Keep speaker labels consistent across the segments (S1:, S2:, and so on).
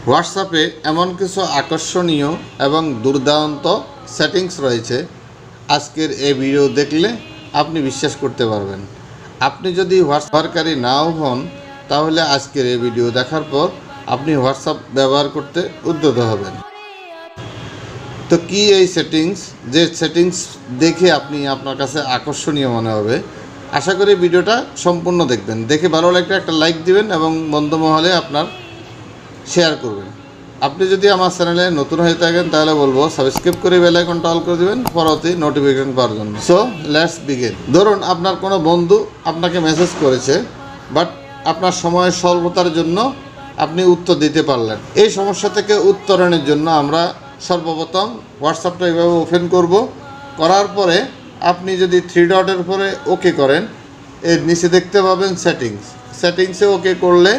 S1: হোয়াটসঅ্যাপে এমন কিছু আকর্ষণীয় এবং দুর্দান্ত সেটিংস রয়েছে, আজকের এই ভিডিও দেখলে আপনি বিশ্বাস করতে পারবেন। আপনি যদি হোয়াটসঅ্যাপকারী নাও হন, তাহলে আজকের এই ভিডিও দেখার পর আপনি হোয়াটসঅ্যাপ ব্যবহার করতে উদ্যত হবেন। তো কি এই সেটিংস, যে সেটিংস দেখে আপনি আপনার কাছে আকর্ষণীয় মনে হবে। আশা করি ভিডিওটা সম্পূর্ণ দেখবেন, দেখে ভালো লাগলে একটা লাইক দিবেন এবং বন্ধু মহলে আপনার শেয়ার করবেন। আপনি যদি আমার চ্যানেলে নতুন হয়ে থাকেন তাহলে বলবো সাবস্ক্রাইব করে বেল আইকনটা অল করে দিবেন পরবর্তী নোটিফিকেশন পাওয়ার জন্য। So let's begin. ধরুন আপনার কোনো বন্ধু আপনাকে মেসেজ করেছে, বাট আপনার সময়ের স্বল্পতার জন্য আপনি উত্তর দিতে পারলেন। এই সমস্যা থেকে উত্তরণের জন্য আমরা সর্বপ্রথম হোয়াটসঅ্যাপটা এভাবে ওপেন করব। করার পরে আপনি যদি থ্রি ডটের উপরে ওকে করেন, এর নিচে দেখতে পাবেন সেটিংসে ওকে করলে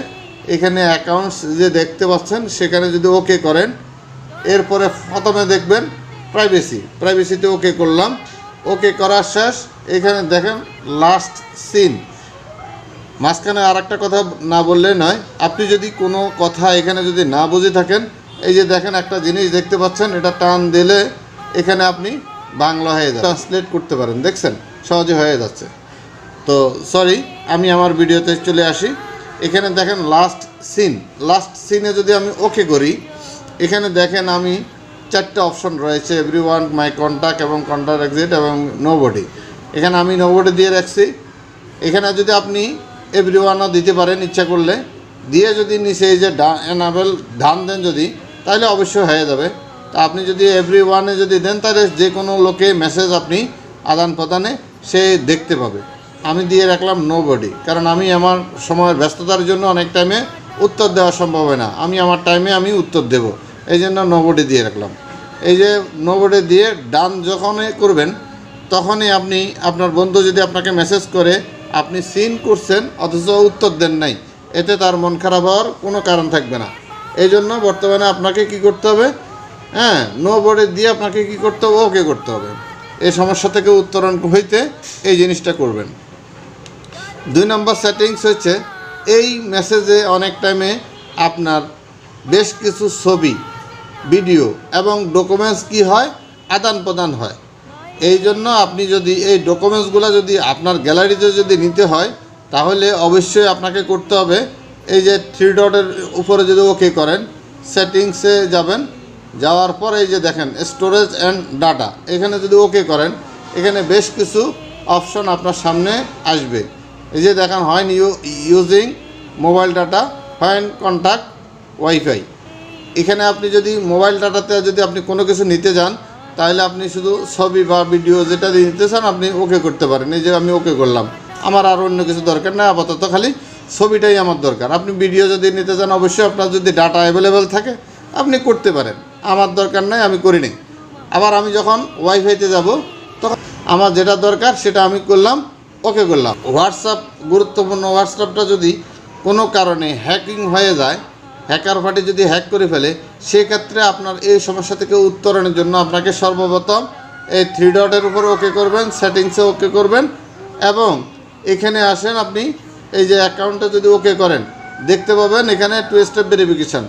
S1: এখানে অ্যাকাউন্টস যে দেখতে পাচ্ছেন সেখানে যদি ওকে করেন, এরপরে প্রথমে দেখবেন প্রাইভেসিতে ওকে করলাম। ওকে করার শেষ, এখানে দেখেন লাস্ট সিন। মাঝখানে আর একটা কথা না বললে নয়, আপনি যদি কোনো কথা এখানে যদি না বুঝে থাকেন, এই যে দেখেন একটা জিনিস দেখতে পাচ্ছেন, এটা টান দিলে এখানে আপনি বাংলা হয়ে যাবে, ট্রান্সলেট করতে পারেন। দেখছেন সহজে হয়ে যাচ্ছে। তো সরি, আমি আমার ভিডিওতে চলে আসি। এখানে দেখেন লাস্ট সিনে যদি আমি ওকে করি, এখানে দেখেন আমি 4টা অপশন রয়েছে, এভরিওয়ান, মাই কন্ট্যাক্ট এবং কন্ট্যাক্ট এক্সিট এবং নোবডি। এখানে আমি নোবডি দিয়ে রাখছি। এখানে যদি আপনি এভরিওয়ানও দিতে পারেন ইচ্ছা করলে, দিয়ে যদি নিচে এই যে এনাবেল ধান দেন যদি, তাহলে অবশ্যই হয়ে যাবে। তা আপনি যদি এভরিওয়ানে যদি দেন, তাহলে যে কোনো লোকে মেসেজ আপনি আদান প্রদানে সে দেখতে পাবে। আমি দিয়ে রাখলাম নোবডি, কারণ আমি আমার সময়ের ব্যস্ততার জন্য অনেক টাইমে উত্তর দেওয়া সম্ভব হয় না। আমি আমার টাইমে আমি উত্তর দেব, এই জন্য নোবডি দিয়ে রাখলাম। এই যে নোবডি দিয়ে ডান যখনই করবেন, তখনই আপনি আপনার বন্ধু যদি আপনাকে মেসেজ করে আপনি সিন করছেন অথচ উত্তর দেন নাই, এতে তার মন খারাপ হওয়ার কোনো কারণ থাকবে না। এই জন্য বর্তমানে আপনাকে কি করতে হবে, নোবডি দিয়ে আপনাকে কি করতে হবে, ওকে করতে হবে। এই সমস্যা থেকে উত্তরণ হইতে এই জিনিসটা করবেন। 2 নম্বর সেটিংস হচ্ছে, এই মেসেজে অনেক টাইমে আপনার বেশ কিছু ছবি, ভিডিও এবং ডকুমেন্টস কি হয়, আদান প্রদান হয়। এই জন্য আপনি যদি এই ডকুমেন্টসগুলো যদি আপনার গ্যালারিতে যদি নিতে হয়, তাহলে অবশ্যই আপনাকে করতে হবে এই যে থ্রি ডটের উপরে যদি ওকে করেন, সেটিংসে যাবেন। যাওয়ার পর এই যে দেখেন স্টোরেজ অ্যান্ড ডাটা, এখানে যদি ওকে করেন, এখানে বেশ কিছু অপশন আপনার সামনে আসবে। এই যে দেখেন, হয় ইউজিং মোবাইল ডাটা, হয় কন্ট্যাক্ট ওয়াইফাই। এখানে আপনি যদি মোবাইল ডাটাতে যদি আপনি কোনো কিছু নিতে যান, তাহলে আপনি শুধু ছবি বা ভিডিও যেটা নিতে চান আপনি ওকে করতে পারেন। এই যে আমি ওকে করলাম, আমার আর অন্য কিছু দরকার না, আপাতত খালি ছবিটাই আমার দরকার। আপনি ভিডিও যদি নিতে চান, অবশ্যই আপনার যদি ডাটা অ্যাভেলেবেল থাকে আপনি করতে পারেন, আমার দরকার নাই, আমি করি নি। আবার আমি যখন ওয়াইফাইতে যাব, তখন আমার যেটা দরকার সেটা আমি করলাম, ওকে করলাম। হোয়াটসঅ্যাপ গুরুত্বপূর্ণ। হোয়াটসঅ্যাপটা যদি কোনো কারণে হ্যাকিং হয়ে যায়, হ্যাকার পার্টি যদি হ্যাক করে ফেলে, সেক্ষেত্রে আপনার এই সমস্যা থেকে উত্তরণের জন্য আপনাকে সর্বপ্রথম এই থ্রি ডটের উপর ওকে করবেন, সেটিংসে ওকে করবেন এবং এখানে আসেন। আপনি এই যে অ্যাকাউন্টে যদি ওকে করেন, দেখতে পাবেন এখানে 2 স্টেপ ভেরিফিকেশান।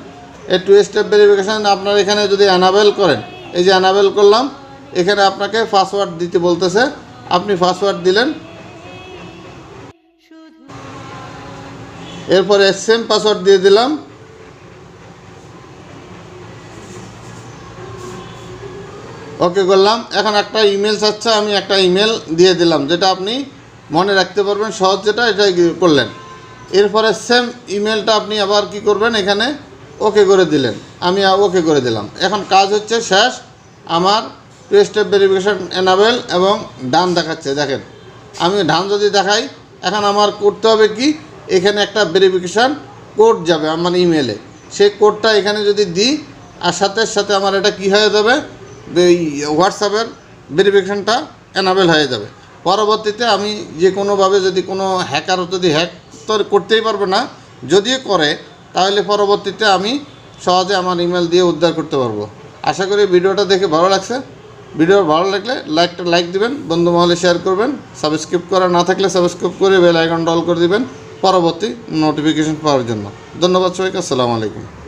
S1: এই 2 স্টেপ ভেরিফিকেশান আপনার এখানে যদি অ্যানাবেল করেন, এই যে অ্যানাবেল করলাম, এখানে আপনাকে পাসওয়ার্ড দিতে বলতেছে, আপনি পাসওয়ার্ড দিলেন। এরপরে সেম পাসওয়ার্ড দিয়ে দিলাম। ওকে করলাম। এখন একটা ইমেল চাচ্ছে, আমি একটা ইমেল দিয়ে দিলাম, যেটা আপনি মনে রাখতে পারবেন সহজ, যেটা এটাই করলেন। এরপরে সেম ইমেলটা আপনি আবার কি করবেন, এখানে ওকে করে দিলেন, আমি ওকে করে দিলাম। এখন কাজ হচ্ছে শেষ। আমার 2 স্টেপ ভেরিফিকেশান এনাবেল এবং ডান দেখাচ্ছে। দেখেন আমি ডান যদি দেখাই, এখন আমার করতে হবে কি, এখানে একটা ভেরিফিকেশান কোড যাবে আমার ইমেলে, সেই কোডটা এখানে যদি দিই, আর সাথে সাথে আমার এটা কি হয়ে যাবে, এই হোয়াটসঅ্যাপের ভেরিফিকেশানটা এনাবেল হয়ে যাবে। পরবর্তীতে আমি যে কোনোভাবে যদি কোনো হ্যাকার যদি হ্যাক তো করতেই পারবো না, যদিও করে, তাহলে পরবর্তীতে আমি সহজে আমার ইমেল দিয়ে উদ্ধার করতে পারবো। আশা করি ভিডিওটা দেখে ভালো লাগছে। ভিডিও ভালো লাগলে লাইক দিবেন, বন্ধু মহলে শেয়ার করবেন। সাবস্ক্রাইব করা না থাকলে সাবস্ক্রাইব করে বেল আইকনটা অল করে দিবেন পরবর্তী নোটিফিকেশন পাওয়ার জন্য। ধন্যবাদ সবাইকে। আসসালামু আলাইকুম।